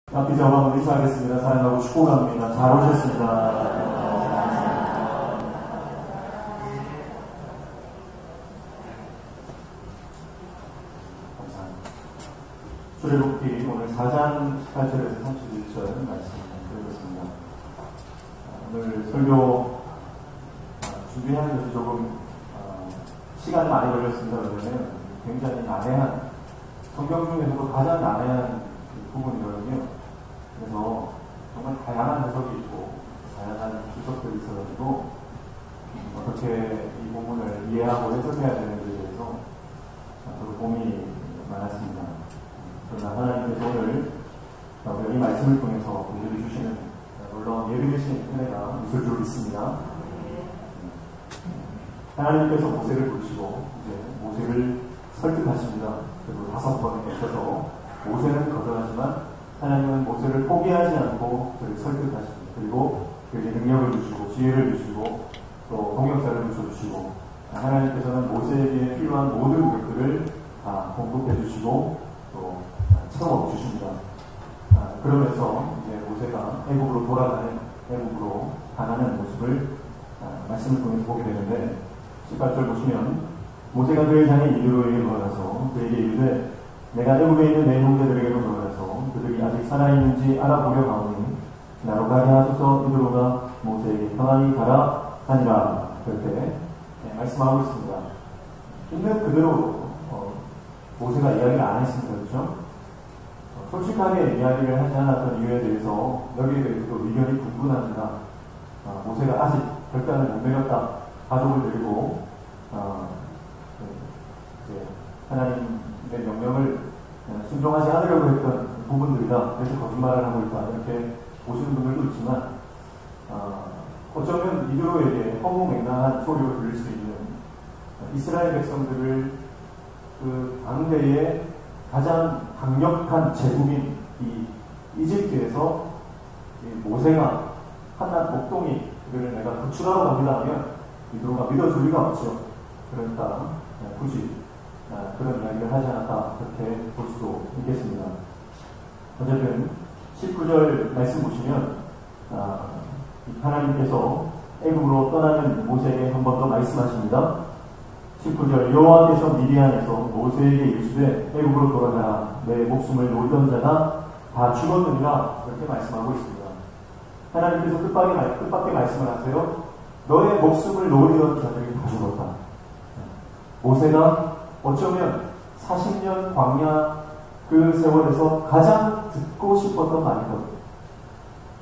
기자와 인사하겠습니다. 사랑하고 축복합니다. 잘 오셨습니다. 감사합니다. 출애굽기 오늘 4장 18절에서 31절 말씀 드리겠습니다. 오늘 설교 준비하는 것이 조금 시간이 많이 걸렸습니다. 왜냐하면 굉장히 난해한, 성경 중에서도 가장 난해한 부분이거든요. 그래서 정말 다양한 해석이 있고 다양한 주석들이 있어가지고 어떻게 이 본문을 이해하고 해석해야 되는지에 대해서 저도 고민이 많았습니다. 그러나 하나님께서 오늘 이 말씀을 통해서 우리에게 주시는 놀라운 예비되신 은혜가 있을 줄 믿습니다. 하나님께서 모세를 부르시고 이제 모세를 설득하십니다. 그리고 5번에 걸쳐서 모세는 거절하지만 하나님은 모세를 포기하지 않고 그를 설득하십니다. 그리고 그에게 능력을 주시고 지혜를 주시고 또 동역자를 주시고 하나님께서는 모세에게 필요한 모든 것들을 다 공급해 주시고 또 채워 주십니다. 그러면서 이제 모세가 애국으로 가는 모습을 말씀을 통해서 보게 되는데 18절 보시면 모세가 그의 자녀 이드로에게 돌아가서 그에게 이르되 내가 애굽에 있는 내 형제들에게로 돌아가서 그들이 아직 살아있는지 알아보려 하오니 나로 가게 하소서. 이드로가 모세에게 편안히 가라 하니라. 그렇게 말씀하고 있습니다. 있는 그대로 모세가 이야기를 안 했습니다. 그렇죠? 솔직하게 이야기를 하지 않았던 이유에 대해서 여기에 대해서도 의견이 분분합니다. 모세가 아직 결단을 못 내렸다. 가족을 데리고 하나님의 명령을 순종하지 않으려고 했던 부분들이다. 그래서 거짓말을 하고 있다. 이렇게 보시는 분들도 있지만 어쩌면 이드로에게 허무맹랑한 소리로 들릴 수 있는 이스라엘 백성들을 그 당대의 가장 강력한 제국인 이 이집트에서 모세가 한낱 목동이 그를 내가 구출하러 갑니다 하면 이드로가 믿어줄 리가 없죠. 그러니까 굳이 그런 이야기를 하지 않았다. 그렇게 볼 수도 있겠습니다. 어쨌든 19절 말씀 보시면 하나님께서 애굽으로 떠나는 모세에게 한 번 더 말씀하십니다. 19절 여호와께서 미디안에서 모세에게 이르시되 애굽으로 돌아가라. 내 목숨을 노리던 자가 다 죽었느니라. 그렇게 말씀하고 있습니다. 하나님께서 뜻밖의 말씀을 하세요. 너의 목숨을 노리던 자들이 다 죽었다. 모세가 어쩌면 40년 광야 그 세월에서 가장 듣고 싶었던 말이거든요.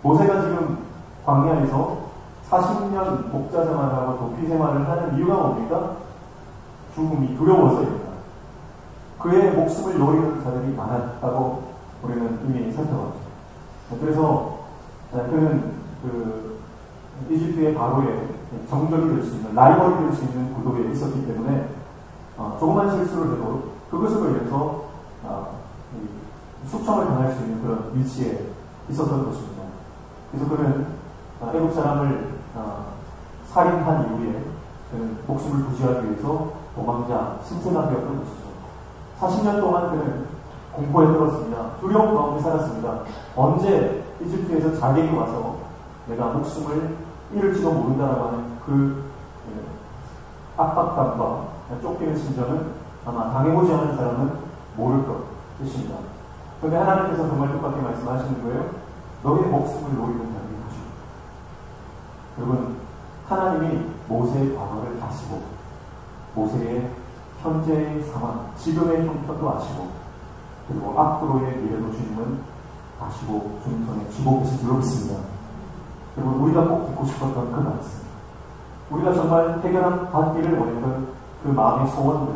모세가 지금 광야에서 40년 목자 생활하고 도피 생활을 하는 이유가 뭡니까? 죽음이 두려워서입니다. 그의 목숨을 노리는 자들이 많았다고 우리는 이미 살펴봤죠. 그래서 그는 그 이집트의 바로의 정적이 될 수 있는, 라이벌이 될 수 있는 구도에 있었기 때문에 조그만 실수를 해도 그것으로 인해서 숙청을 당할 수 있는 그런 위치에 있었던 것입니다. 그래서 그는 애국 사람을 살인한 이후에 그는 목숨을 부지하기 위해서 도망자, 신세가 되었던 것이죠. 40년 동안 그는 공포에 떨었습니다. 두려움 가운데 살았습니다. 언제 이집트에서 자객이 와서 내가 목숨을 잃을지도 모른다라고 하는 그 압박감과 쫓기는 심정은 아마 당해보지 않은 사람은 모를 것입니다. 그런데 하나님께서 정말 똑같게 말씀하시는 거예요. 너의 목숨을 노리는 자들이 가시고. 여러분, 하나님이 모세의 과거를 아시고 모세의 현재의 상황, 지금의 형편도 아시고 그리고 앞으로의 미래도 주님은 아시고 주님 손에 쥐고 계신 줄로 믿습니다. 그리고 우리가 꼭 듣고 싶었던 그 말씀, 우리가 정말 해결한 받기를 원했던 그 마음의 소원들,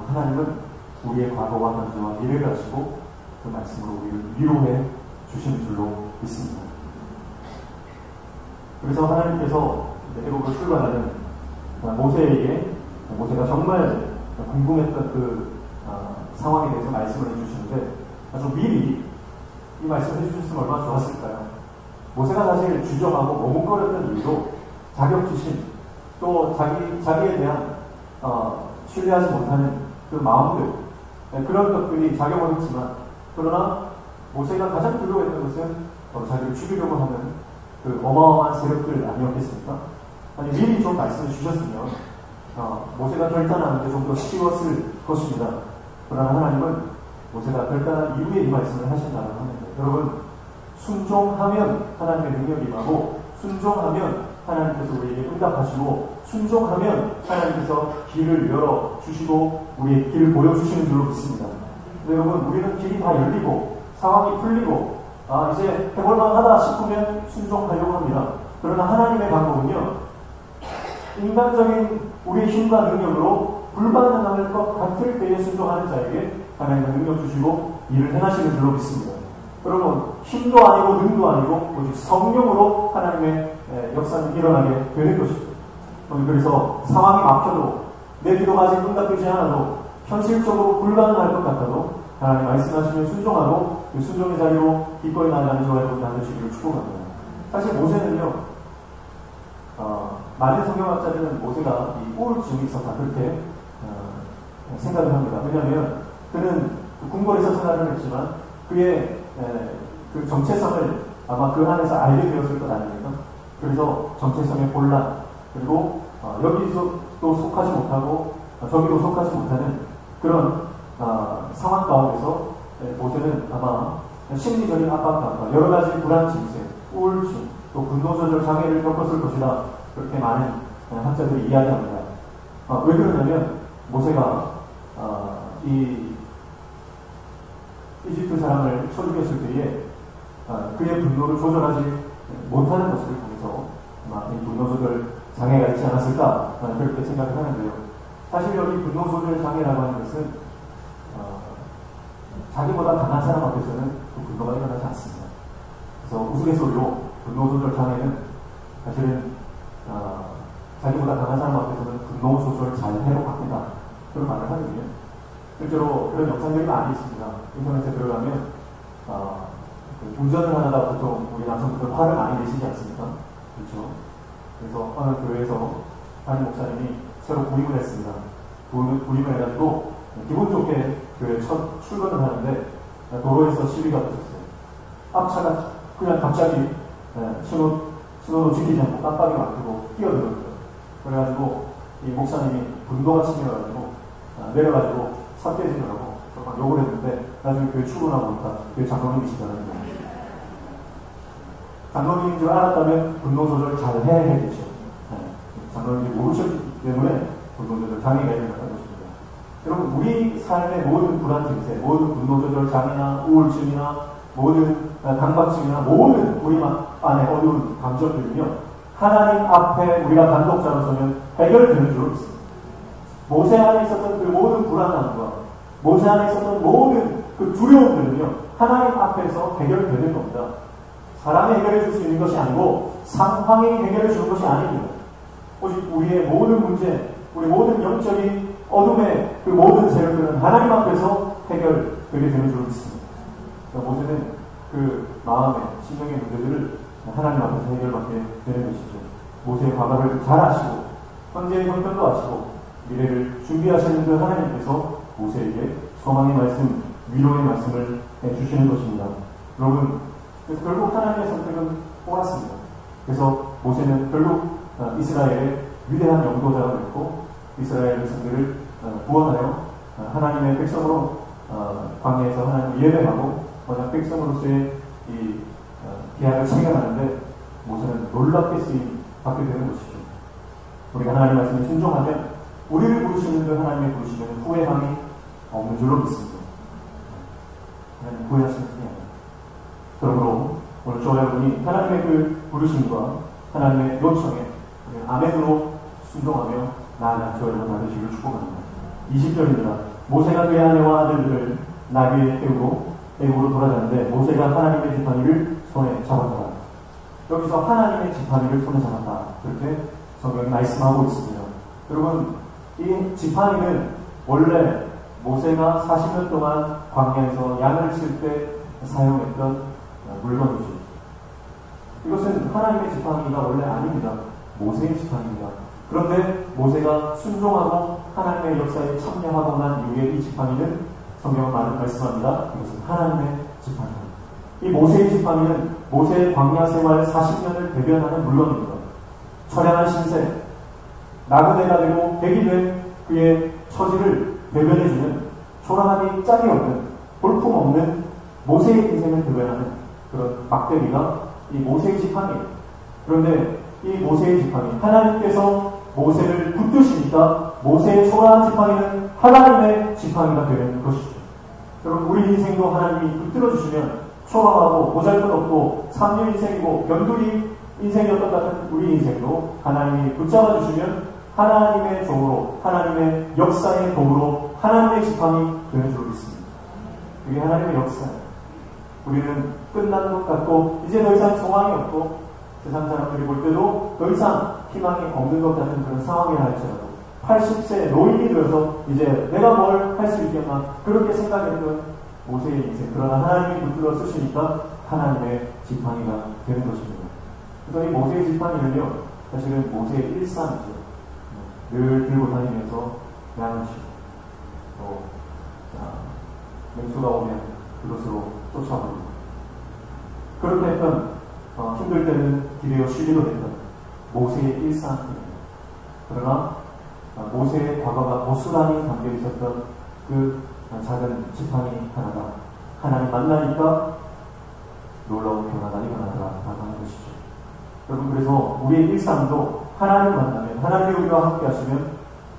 하나님은 우리의 과거와 현재와 미래를 아시고 그 말씀으로 우리를 위로해 주시는 줄로 믿습니다. 그래서 하나님께서 애굽으로 출발하는 모세에게, 모세가 정말 궁금했던 그 상황에 대해서 말씀을 해주시는데 아주 미리 이 말씀을 해주셨으면 얼마나 좋았을까요? 모세가 사실 주저하고 머뭇거렸던 이유도 자격지심, 또 자기에 대한 신뢰하지 못하는 그 마음들, 그런 것들이 작용을 했지만, 그러나 모세가 가장 두려워했던 것은 자기를 죽이려고 하는 그 어마어마한 세력들 아니었겠습니까? 아니, 미리 좀 말씀해 주셨으면 모세가 결단하는데 좀 더 쉬웠을 것입니다. 그러나 하나님은 모세가 결단한 이후에 이 말씀을 하신다고 하는데, 여러분, 순종하면 하나님의 능력이 임하고, 순종하면 하나님께서 우리에게 응답하시고, 순종하면 하나님께서 길을 열어주시고 우리의 길을 보여주시는 줄로 믿습니다. 근데 여러분, 우리는 길이 다 열리고 상황이 풀리고 이제 해볼만하다 싶으면 순종하려고 합니다. 그러나 하나님의 방법은요, 인간적인 우리의 힘과 능력으로 불가능할 것 같을 때에 순종하는 자에게 하나님은 능력 주시고 일을 행하시는 줄로 믿습니다. 여러분, 힘도 아니고 능도 아니고 오직 성령으로 하나님의 역사는 일어나게 되는 것입니다. 그래서 상황이 막혀도, 내 기도가 아직 응답되지 않아도, 현실적으로 불가능할 것 같아도 하나님 말씀하시면 순종하고 그 순종의 자리로 기꺼이 나아가는 저와 여러분 나누시기를 축복합니다. 사실 모세는요, 많은 성경학자들은 모세가 이 우울증이 있었다 그렇게 생각을 합니다. 왜냐하면 그는 궁궐에서 생활을 했지만 그의 그 정체성을 아마 그 안에서 알게 되었을 것 아닙니까? 그래서 정체성의 혼란, 그리고 여기서 또 속하지 못하고 저기도 속하지 못하는 그런 상황 가운데서 모세는 아마 심리적인 압박감과 여러 가지 불안 증세, 우울증, 또 분노 조절 장애를 겪었을 것이다. 그렇게 많은 학자들이 이야기합니다. 왜 그러냐면 모세가 이 이집트 사람을 쳐 죽였을 때에 그의 분노를 조절하지 못하는 것을 통해서 아마 이 분노 조절 장애가 있지 않았을까 그렇게 생각을 하는데요. 사실 여기 분노 조절 장애라고 하는 것은 자기보다 강한 사람 앞에서는 그 분노가 일어나지 않습니다. 그래서 우스갯소리로 분노 조절 장애는 사실은 자기보다 강한 사람 앞에서는 분노 조절 잘 해로 바뀐다, 그런 말을 하거든요. 실제로 그런 영상들이 많이 있습니다. 인터넷에 들어가면 운전을 하다가 보통 우리 남성분들 화를 많이 내시지 않습니까? 그렇죠? 그래서 어느 교회에서 한 목사님이 새로 부임을 했습니다. 부임을 해가지고 기분 좋게 교회 첫 출근을 하는데 도로에서 시비가 붙었어요. 앞차가 그냥 갑자기 신호도 지키지 않고 깜빡이 막히고 뛰어들었어요. 그래가지고 이 목사님이 분노가 치밀어가지고 내려가지고 삿대질을 하고 막 욕을 했는데 나중에 교회 출근하고 보니까 교회 장로님이시더라고요. 장로님인 줄 알았다면 분노 조절 잘 해야겠죠. 장로님이 모르셨기 때문에 분노 조절 장애가 일어났다는 것입니다. 여러분, 우리 삶의 모든 불안 증세, 모든 분노 조절 장애나 우울증이나 모든 강박증이나 모든 우리 안에 어두운 감정들은요, 하나님 앞에 우리가 단독자로 서면 해결되는 줄로 있습니다. 모세 안에 있었던 그 모든 불안함과 모세 안에 있었던 모든 그 두려움들은요, 하나님 앞에서 해결되는 겁니다. 사람이 해결해 줄 수 있는 것이 아니고 상황이 해결해 주는 것이 아닙니다. 오직 우리의 모든 문제, 우리 모든 영적인 어둠의 그 모든 세력들은 하나님 앞에서 해결되게 되는 줄로 믿습니다. 그러니까 모세는 그 마음의, 심령의 문제들을 하나님 앞에서 해결받게 되는 것이죠. 모세의 과거를 잘 아시고 현재의 형편도 아시고 미래를 준비하시는 그 하나님께서 모세에게 소망의 말씀, 위로의 말씀을 해주시는 것입니다. 여러분, 그래서 결국 하나님의 선택은 옳았습니다. 그래서 모세는 결국 이스라엘의 위대한 영도자가 됐고 이스라엘 백성들을 구원하여 하나님의 백성으로 광야에서 하나님을 예배하고 언약 백성으로서의 이 계약을 체결하는데 모세는 놀랍게 쓰임 받게 되는 것이죠. 우리가 하나님 말씀에 순종하면 우리를 부르시는 그 하나님의 부르시면 후회함이 없는 줄로 믿습니다. 하나님 후회하시는 분이 아닙니다. 그러므로 오늘 저와 여러분이 하나님의 그 부르심과 하나님의 요청에 아멘으로 순종하며 나아가는 저와 여러분 나누시기를 축복합니다. 20절입니다. 모세가 그의 아내와 아들들을 나귀에 태우고 애굽으로 돌아가는데 모세가 하나님의 지팡이를 손에 잡았다. 여기서 하나님의 지팡이를 손에 잡았다, 그렇게 성경이 말씀하고 있습니다. 여러분, 이 지팡이는 원래 모세가 40년 동안 광야에서 양을 칠 때 사용했던 물건이죠. 이것은 하나님의 지팡이가 원래 아닙니다. 모세의 지팡이입니다. 그런데 모세가 순종하고 하나님의 역사에 참여하고 난 이후에 이 지팡이는 성경은 말씀합니다. 이것은 하나님의 지팡이입니다. 이 모세의 지팡이는 모세의 광야 생활 40년을 대변하는 물건입니다. 처량한 신세, 나그네가 되고 백이 된 그의 처지를 대변해주는 초라하니 짝이 없는, 볼품없는 모세의 인생을 대변하는 그런 막대기가 이 모세의 지팡이예요. 그런데 이 모세의 지팡이, 하나님께서 모세를 붙드시니까 모세의 초라한 지팡이는 하나님의 지팡이가 되는 것이죠. 여러분, 우리 인생도 하나님이 붙들어주시면 초라하고 보잘것없고 삼류 인생이고 변두리 인생이었던 같은 우리 인생도 하나님이 붙잡아주시면 하나님의 종으로, 하나님의 역사의 도구로 하나님의 지팡이 되는 줄 믿습니다. 그게 하나님의 역사예요. 우리는 끝난 것 같고 이제 더 이상 소망이 없고 세상 사람들이 볼 때도 더 이상 희망이 없는 것 같은 그런 상황이라 할지라도 80세 노인이 되어서 이제 내가 뭘 할 수 있겠나 그렇게 생각했던 모세의 인생, 그러나 하나님이 붙들어 쓰시니까 하나님의 지팡이가 되는 것입니다. 그래서 이 모세의 지팡이는요, 사실은 모세의 일상이죠. 늘 들고 다니면서 양을 치고 또 맹수가 오면 그것으로 쫓아버리고 그렇게 했던 힘들 때는 기대어 쉬기도 했던 모세의 일상입니다. 그러나 모세의 과거가 고스란히 담겨 있었던 그 작은 지팡이 하나가 하나님 만나니까 놀라운 변화가 일어나더라라고 하는 것이죠. 여러분, 그래서 우리의 일상도 하나님 만나면, 하나님이 우리와 함께 하시면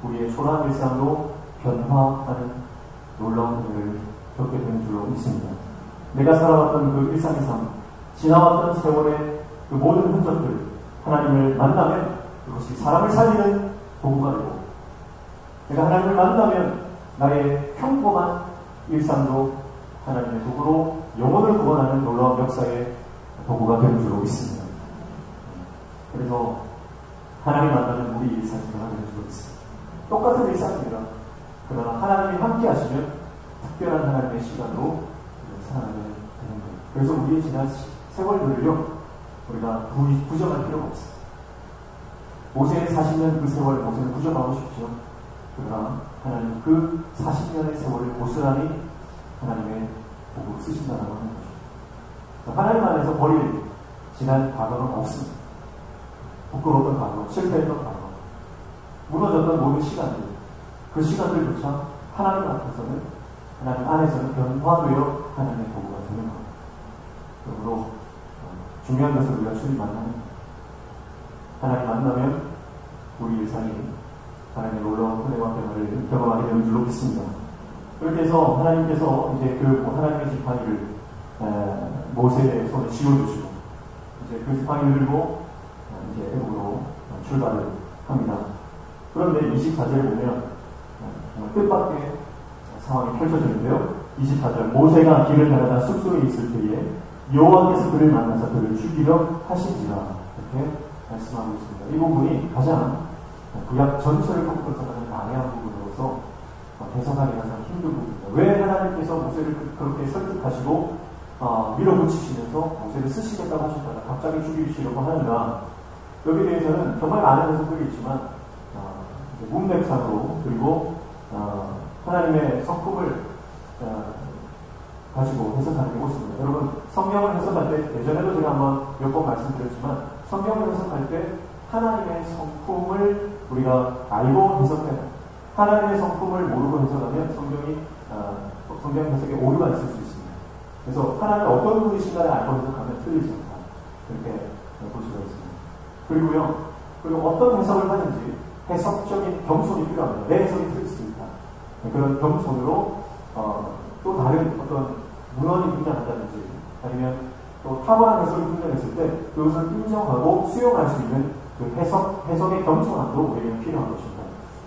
우리의 초라한 일상도 변화하는 놀라운 일을 겪게 되는 줄로 믿습니다. 내가 살아왔던 그 일상의 삶, 지나왔던 세월의 그 모든 흔적들, 하나님을 만나면 그것이 사람을 살리는 도구가 되고, 내가 하나님을 만나면 나의 평범한 일상도 하나님의 도구로 영혼을 구원하는 놀라운 역사의 도구가 되는 줄로 믿습니다. 그래서 하나님 만나면 우리 일상이 변화되는 줄로 믿습니다. 똑같은 일상입니다. 그러나 하나님이 함께 하시면 특별한 하나님의 시간으로 살아가게 되는 거예요. 그래서 우리의 지난 세월들을요, 우리가 부정할 필요가 없어요. 모세의 40년 그 세월, 모세는 부정하고 싶죠. 그러나 하나님 그 40년의 세월을 고스란히 하나님의 복으로 쓰신다고 하는 거죠. 하나님 안에서 버릴 지난 과거는 없습니다. 부끄러웠던 과거, 실패했던 과거, 무너졌던 모든 시간들, 그 시간들조차 하나님 앞에서는, 하나님 안에서는 변화되어 하나님의 복으가 되는 겁니다. 그러므로 중요한 것을 우리가 주님 만나는, 하나님 만나면 우리 일상이 하나님의 놀라운 은혜와 변화를 경험하게 되는 줄로 믿습니다. 그렇게 해서 하나님께서 이제 그 하나님의 지팡이를 모세의 손에 쥐어주시고 이제 그 지팡이를 들고 이제 애국으로 출발을 합니다. 그런데 24절에 보면 정말 뜻밖의 상황이 펼쳐지는데요. 24절, 모세가 길을 가다가 숲속에 있을 때에 여호와께서 그를 만나서 그를 죽이려 하신지라, 이렇게 말씀하고 있습니다. 이 부분이 가장 구약 전체를 꺾어서 가장 난해한 부분으로서 해석하기 가장 힘든 부분입니다. 왜 하나님께서 모세를 그렇게 설득하시고 밀어붙이시면서 모세를 쓰시겠다고 하셨다가 갑자기 죽이시려고 하는가? 여기에 대해서는 정말 많은 해석들이 있지만 문맥상으로, 그리고 하나님의 성품을 가지고 해석하는 게 옳습니다. 여러분, 성경을 해석할 때, 예전에도 제가 한번 몇 번 말씀드렸지만, 성경을 해석할 때 하나님의 성품을 우리가 알고 해석해요. 하나님의 성품을 모르고 해석하면 성경 해석에 오류가 있을 수 있습니다. 그래서 하나님이 어떤 분이신가를 알고 해석하면 틀리지 않다, 그렇게 볼 수가 있습니다. 그리고 어떤 해석을 하든지 해석적인 겸손이 필요합니다. 내 해석이 틀릴 수 있다. 그런 겸손으로 또 다른 어떤 문헌이 등장한다든지 아니면 또 탁월한 해석이 등장했을 때 그것을 인정하고 수용할 수 있는 그 해석의 겸손함도 우리에게 필요한 것입니다.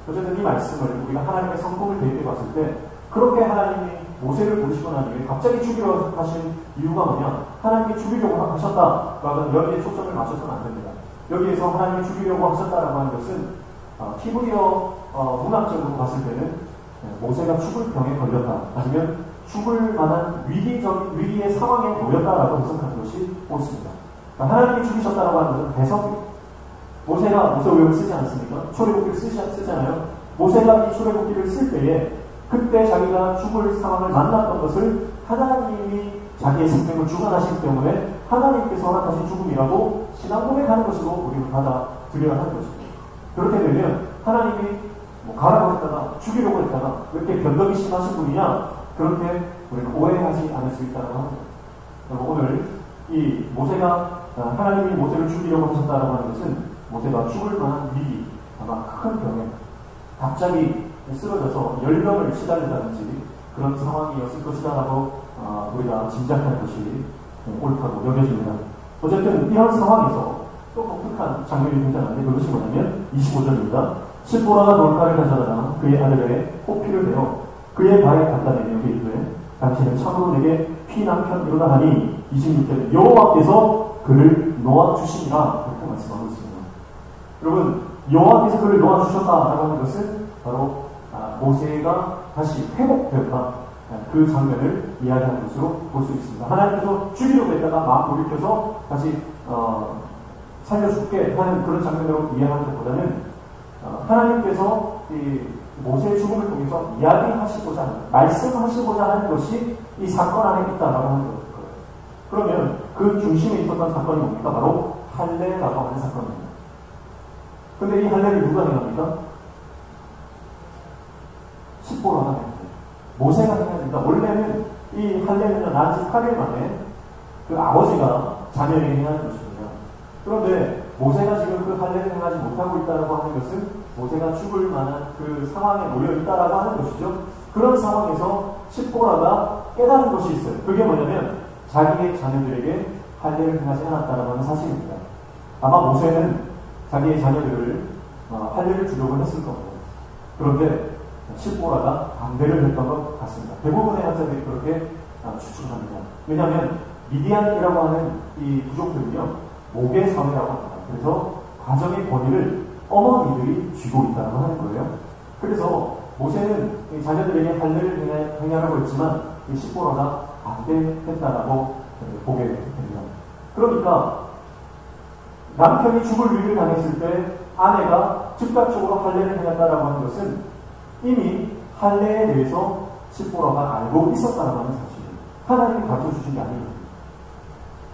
어쨌든 이 말씀을 우리가 하나님의 성품을 대입해 봤을 때 그렇게 하나님이 모세를 부르시고 난 이후에 갑자기 죽이려 하신 이유가 뭐냐? 하나님이 죽이려고 하셨다라는 여기에 초점을 맞춰서는 안 됩니다. 여기에서 하나님이 죽이려고 하셨다라고 하는 것은 히브리어 문학적으로 봤을 때는 모세가 죽을 병에 걸렸다, 아니면 죽을 만한 위기의 상황에 놓였다라고 해석하는 것이 옳습니다. 그러니까 하나님이 죽이셨다라고 하는 것은 해석입니다. 모세가 모세오경을 쓰지 않습니까? 출애굽기를 쓰잖아요. 모세가 이 출애굽기를 쓸 때에 그때 자기가 죽을 상황을 만났던 것을 하나님이 자기의 생명을 주관하시기 때문에 하나님께서 허락하신 죽음이라고 신앙 고백하는 것으로 우리를 받아들여야 하는 것입니다. 그렇게 되면 하나님이 가라고 했다가 죽이려고 했다가 왜 이렇게 변덕이 심하신 분이냐, 그렇게 우리는 오해하지 않을 수 있다고 합니다. 오늘 이 모세가 하나님이 모세를 죽이려고 하셨다라고 하는 것은 모세가 죽을 만한 위기, 아마 큰 병에 갑자기 쓰러져서 열병을 시달린다든지 그런 상황이었을 것이다라고 우리가 짐작하는 것이 옳다고 여겨집니다. 어쨌든 이런 상황에서 또 독특한 장면이 등장하는데 그것이 뭐냐면 25절입니다. 십보라가 돌가를 가져다가 그의 아들에게 호피를 내어 그의 발에 갖다 내며 이르되 당신은 참으로 내게 피난 편이로다 하니 26절에 여호와께서 그를 놓아주시니라 이렇게 말씀하고 있습니다. 여러분, 여호와께서 그를 놓아주셨다라고 하는 것은 바로 모세가 다시 회복되었다, 그 장면을 이야기하는 것으로 볼 수 있습니다. 하나님께서 죽이려고 했다가 막 돌이켜서 다시 살려줄게 하는 그런 장면으로 이해하는 것보다는 하나님께서 이 모세의 죽음을 통해서 이야기하시고자 하는, 말씀하시고자 하는 것이 이 사건 안에 있다라고 하는 거예요. 그러면 그 중심에 있었던 사건이 뭡니까? 바로 할례라고 하는 사건입니다. 근데 이 할례를 누가 행합니까? 십보라가 행합니다. 모세가 해야 된다. 원래는 이 할례는 난 지 8일 만에 그 아버지가 자녀에게 행하는 것입니다. 그런데 모세가 지금 그 할례를 행하지 못하고 있다고 하는 것은 모세가 죽을 만한 그 상황에 놓여 있다라고 하는 것이죠. 그런 상황에서 십보라가 깨달은 것이 있어요. 그게 뭐냐면 자기의 자녀들에게 할례를 행하지 않았다라고 하는 사실입니다. 아마 모세는 자기의 자녀들을 할례를 주려고 했을 겁니다. 그런데 십보라가 반대를 했던 것 같습니다. 대부분의 학자들이 그렇게 추측합니다. 왜냐하면 미디안이라고 하는 이 부족들은요, 목의 사회라고 합니다. 그래서 가정의 권위를 어머니들이 쥐고 있다고 하는 거예요. 그래서 모세는 자녀들에게 할례를 행하라고 했지만 이 십보라가 반대했다라고 보게 됩니다. 그러니까 남편이 죽을 위기를 당했을 때 아내가 즉각적으로 할례를 행했다라고 하는 것은 이미 할례에 대해서 십보라가 알고 있었다라고 하는 사실이에요. 하나님이 가르쳐 주신 게 아니거든요.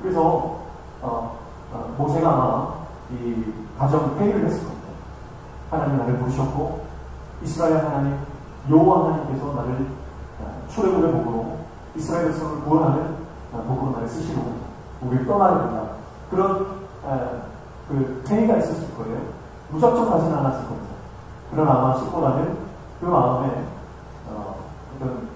그래서 모세가 아마 이 가정 회의를 했을 겁니다. 하나님 나를 부르셨고 이스라엘 하나님 여호와 하나님께서 나를 출애굽의 복으로 이스라엘 백성을 구원하는 복으로 나를 쓰시고 우리를 떠나야 된다. 그런 그 회의가 있었을 거예요. 무작정 가지는 않았을 겁니다. 그러나 아마 십보라는 그 마음에 어떤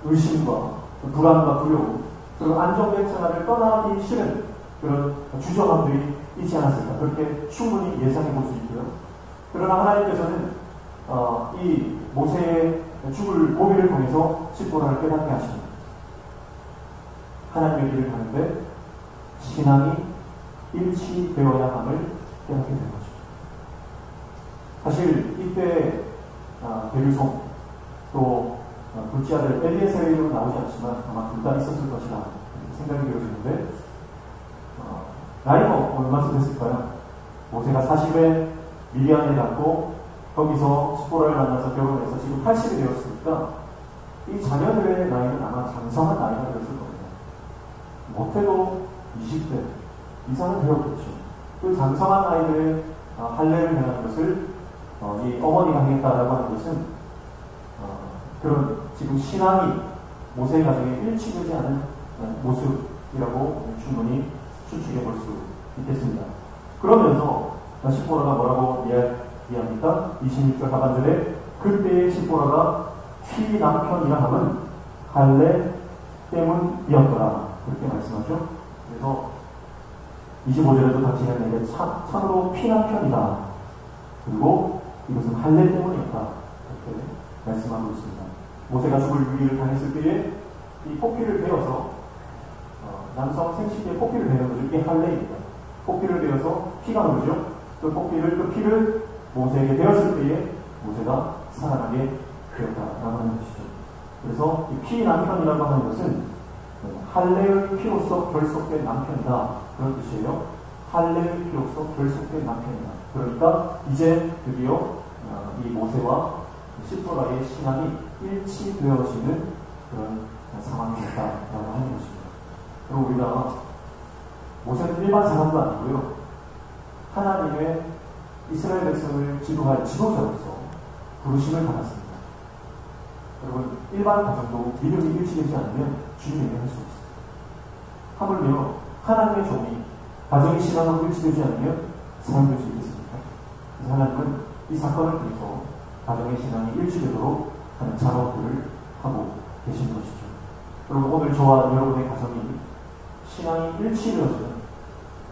의심과 불안과 두려움, 그리고 안정된 생활을 떠나기 싫은 그런 주저함들이 있지 않았을까, 그렇게 충분히 예상해 볼 수 있고요. 그러나 하나님께서는 이 모세의 죽을 고비를 통해서 십보라를 깨닫게 하십니다. 하나님의 길을 가는데 신앙이 일치되어야 함을 깨닫게 된 것이죠. 사실 이때 베르송 또 둘째 아들 엘리에셀은 나오지 않지만 아마 둘 다 있었을 것이라 생각이 되어지는데 나이가 얼마쯤 됐을까요? 모세가 40에 미디안에 갔고 거기서 십보라를 만나서 결혼해서 지금 80이 되었으니까 이 자녀들의 나이는 아마 장성한 나이가 되었을 겁니다. 못해도 20대 이상은 되었겠죠. 그 장성한 아이들의 할례를 행하는 것을 이 어머니가 행했다라고 하는 것은 그런 지금 신앙이 모세의 가정에 일치되지 않은 모습이라고 충분히 추측해 볼 수 있겠습니다. 그러면서 십보라가 뭐라고 이야기합니까? 26절 하반절에 그때의 십보라가 피 남편이라 함은 할례 때문이었더라 그렇게 말씀하죠. 그래서 25절에도 당신은 내게 참으로 피 남편이다. 그리고 이것은 할례 때문이었다. 이렇게 말씀하고 있습니다. 모세가 죽을 위기를 당했을 때에 이 포피를 베어서 남성 생식기에 포피를 베는 거죠. 이게 할례입니다. 포피를 베어서 피가 흐르죠. 그 피를 모세에게 베었을 때에 모세가 살아나게 되었다라고 하는 것이죠. 그래서 이 피 남편이라고 하는 것은 할례의 피로서 결속된 남편이다. 그런 뜻이에요. 할례의 피로서 결속된 남편이다. 그러니까 이제 드디어 이 모세와 십보라의 신앙이 일치되어지는 그런 상황이 됐다라고 하는 것입니다. 그리고 우리가 모세는 일반 사람도 아니고요. 하나님의 이스라엘 백성을 지도할 지도자로서 부르심을 받았습니다. 여러분, 일반 가정도 믿음이 일치되지 않으면 주님에게 할 수 없습니다. 하물며 하나님의 종이 가정의 신앙으로 일치되지 않으면 사용될 수 있겠습니까? 그래서 하나님은 이 사건을 통해서 가정의 신앙이 일치되도록 하는 작업들을 하고 계시는 것이죠. 여러분, 오늘 저와 여러분의 가정이 신앙이 일치되어지는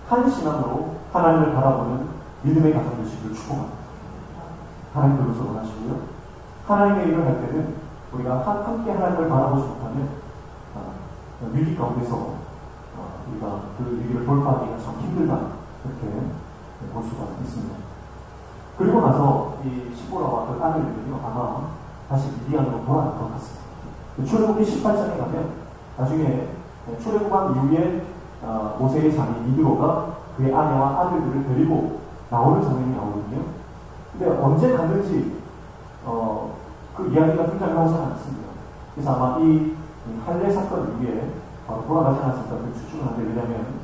한 신앙으로 하나님을 바라보는 믿음의 가정 되시기를 축복합니다. 하나님께서 원하시고요. 하나님의 일을 할 때는 우리가 함께 하나님을 바라보지 못하면 위기 가운데서 우리가 그 위기를 돌파하기가 참 힘들다, 이렇게 볼 수가 있습니다. 그리고 나서 이 시보라와 그 아들들이요, 아마 다시 미디안으로 돌아갈 것 같습니다. 출애굽기 18장에 가면 나중에 출애굽한 이후에 모세의 자매 이드로가 그의 아내와 아들들을 데리고 나오는 장면이 나오거든요. 근데 언제 갔는지 그 이야기가 등장하지 않습니다. 그래서 아마 이 할례 사건 이후에 바로 돌아가지 않았을까 추측을 하는데, 왜냐하면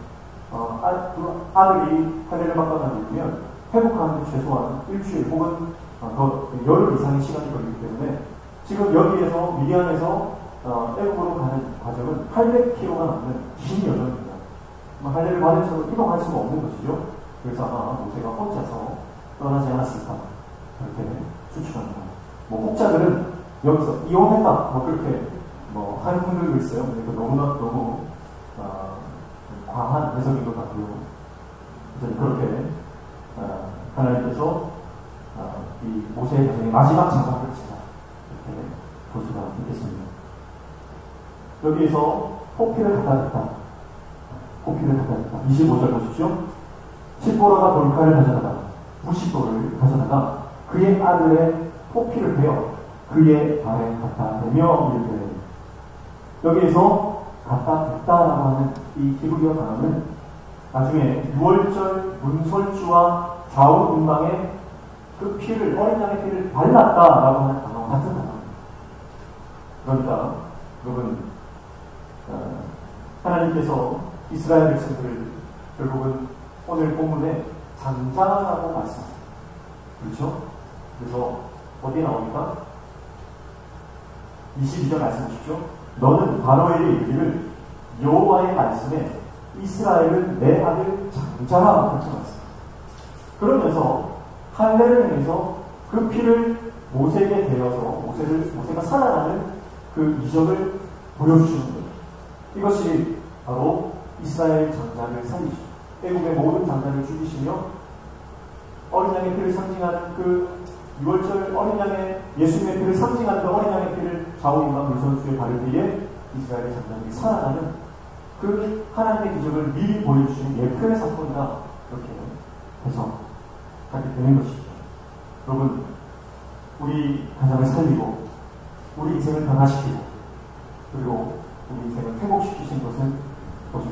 아들이 할례를 받고 나면 회복하는 최소한 일주일 혹은 더 열흘 이상의 시간이 걸리기 때문에 지금 여기에서 미디안에서 애굽으로 가는 과정은 800km가 넘는 긴 여정입니다. 할례를 받은 채로 이동할 수가 없는 것이죠. 그래서 아마 모세가 혼자서 떠나지 않았을까, 그렇게 추측합니다. 혹자들은 여기서 이혼했다, 그렇게 하는 분들도 있어요. 근데 너무 과한 해석인 것 같고요. 그래서 그렇게 하나님께서 이 모세의 가정의 마지막 장막을 치자, 이렇게 볼 수가 있겠습니다. 여기에서 포피를 갖다 댔다. 25절 보십시오. 십보라가 돌칼을 가져다가 부싯돌을 가져다가 그의 아들의 포피를 베어 그의 발에 갖다 대며 이르되, 여기에서 갖다 댔다라고 하는 이 히브리어 단어는 나중에 6월절 문설주와 좌우 음방에 그 피를, 어린 양의 피를 발랐다라고 하는 단어와 같은 단어입니다. 그러니까 여러분, 하나님께서 이스라엘 백성들을 결국은 오늘 본문에 장자라고 말씀하십니다. 그렇죠? 그래서 어디에 나옵니까? 22절 말씀 보십시오. 너는 바로에게 이르기를 여호와의 말씀에 이스라엘은 내 아들 장자라, 그렇게 말씀합니다. 그러면서 할례를 행해서 그 피를 모세에게 대어서 모세가 살아나는 그 이적을 보여주시는 거예요. 이것이 바로 이스라엘 장자를 살리시고 애국의 모든 장자를 죽이시며 어린 양의 피를 상징하는 그 6월절 어린 양의 예수님의 피를 상징하는 그 어린 양의 피를 좌우임과 물선수에 바를 때에 이스라엘의 장자들이 살아나는 그 하나님의 기적을 미리 보여주시는 예표의 사건이다, 이렇게 해서 하게 되는 것이죠. 여러분, 우리 가정을 살리고 우리 인생을 변화시키고 그리고 우리 인생을 회복시키신 것은 오직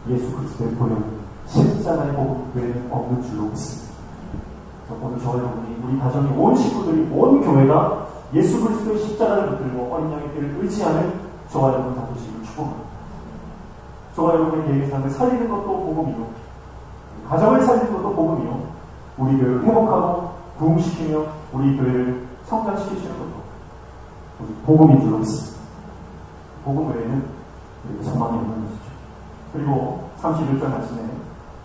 예수 그리스도의 보혈 십자가의 복음 외에는 없는 줄로 믿습니다. 오늘 저와 여러분이, 우리 가정이, 온 식구들이, 온 교회가 예수 그리스도의 십자가를 붙들고 어린 양의 피를 의지하는 저와 여러분 다 되시기를 축복합니다. 저와 여러분의 개인의 삶을 살리는 것도 복음이요, 가정을 살리는 것도 복음이요, 우리 교회를 회복하고 부흥시키며 우리 교회를 성장시키시는 것도 복음인 줄로 믿습니다. 복음 외에는 소망이 없는 것이죠. 그리고 31절 말씀에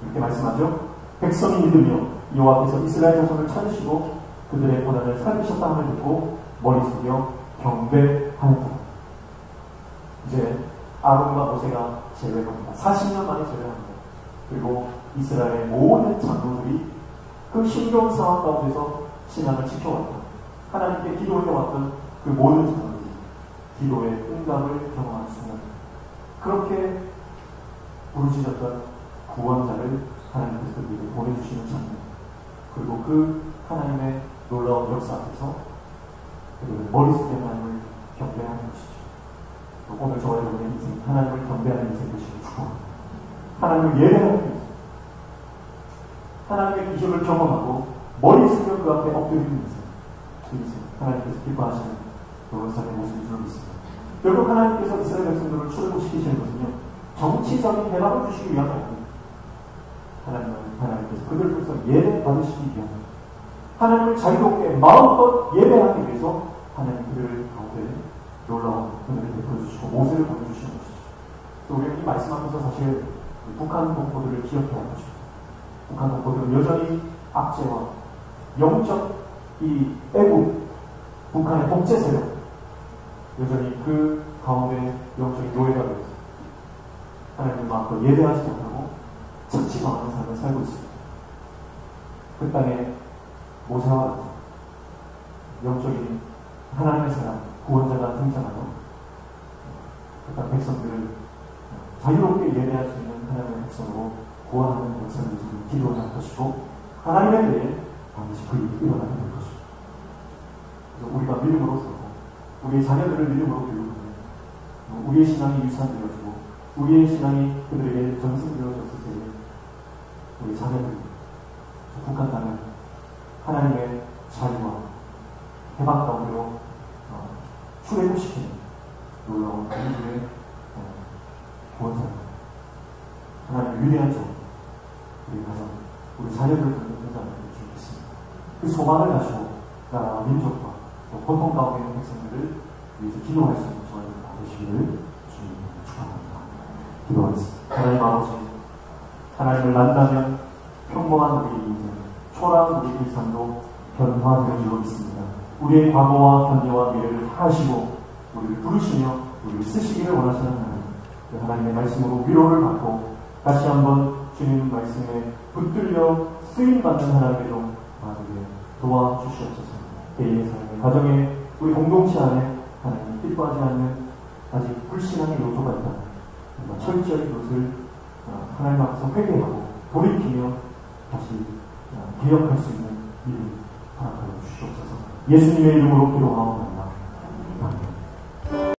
이렇게 말씀하죠. 백성이 믿으며 여호와께서 이스라엘 자손을 찾으시고 그들의 고난을 살리셨다 함을 듣고 머리 숙여 경배하였다. 이제 아론과 모세가 제외합니다. 40년 만에 제외합니다. 그리고 이스라엘의 모든 장로들이 그 힘겨운 상황 가운데서 신앙을 지켜왔다. 하나님께 기도해왔던 그 모든 장로들이 기도의 응답을 경험하는 순간, 그렇게 부르짖었던 구원자를 하나님께서 그들에게 보내주시는 장면, 그리고 그 하나님의 놀라운 역사 앞에서 그들은 머리 숙여 하나님을 경배하는 것이죠. 오늘 저와 여러분의 인생, 하나님을 경배하는 인생 되시길 축복합니다. 하나님을 예배하는 인생, 하나님의 기적을 경험하고 머리 숙여 그 앞에 엎드리는 인생, 그 인생 하나님께서 기뻐하시는 그런 삶의 모습이 줄 믿습니다. 결국 하나님께서 이스라엘 백성들을 출애굽시키시는 것은요, 정치적인 해방을 주시기 위함이 아닙니다. 하나님께서 그들을 통해서 예배 받으시기 위함, 하나님을 자유롭게 마음껏 예배하기 위해서 하나님 그들을 가운데 놀라운 은혜를 베풀어 주시고 모세를 보여주시는 것이죠. 그래서 우리가 이 말씀하면서 사실 북한 동포들을 기억해야 할 것입니다. 북한 동포들은 여전히 압제와 영적 이 애국, 북한의 독재 세력, 여전히 그 가운데 영적인 노예가 되어서 하나님을 마음껏 예배하지 못하고 착취당하는 삶을 살고 있습니다. 그 땅에 모세와 같은 영적인 하나님의 사람, 구원자가 등장하여 그 땅 백성들을 자유롭게 예배할 수 있는 하나님의 백성으로 구원하는 역사를 기도해야 할 것이고, 하나님의 때에 반드시 그 일이 일어나게 될 것입니다. 그래서 우리가 믿음으로 살고 우리의 자녀들을 믿음으로 교육하며 우리의 신앙이 유산되어지고 우리의 신앙이 그들에게 전승되어졌을 때 우리 자녀들이 북한 땅을 하나님의 자유와 해방 가운데로 출애굽시키는 놀라운 우리의 구원자입니다. 하나님의 위대한 종, 우리 가정, 우리 자녀들을 통해 등장하게 주겠습니다. 그 소망을 가지고 나라와 민족과 또 고통 가운데 있는 백성들을 위해서 기도할 수 있는 저희를 받으시기를 주님으로 축원합니다. 기도하겠습니다. 하나님 아버지, 하나님을 만나면 평범한 우리의 인생, 초라한 우리의 일상도 변화되어지고 있습니다. 우리의 과거와 현재와 미래를 하시고 우리를 부르시며 우리를 쓰시기를 원하시는 하나님, 그 하나님의 말씀으로 위로를 받고 다시 한번 주님 말씀에 붙들려 쓰임받는 하나님의 종 되게 도와주시옵소서. 개인의 삶의 가정에 우리 공동체 안에 하나님이 기뻐하지 않는 아직 불신앙의 요소가 있다. 철저히 그것을 하나님 앞에서 회개하고 돌이키며 다시 개혁할 수 있는 일을 허락하여 주시옵소서. 예수님의 이름으로 기도하옵나이다.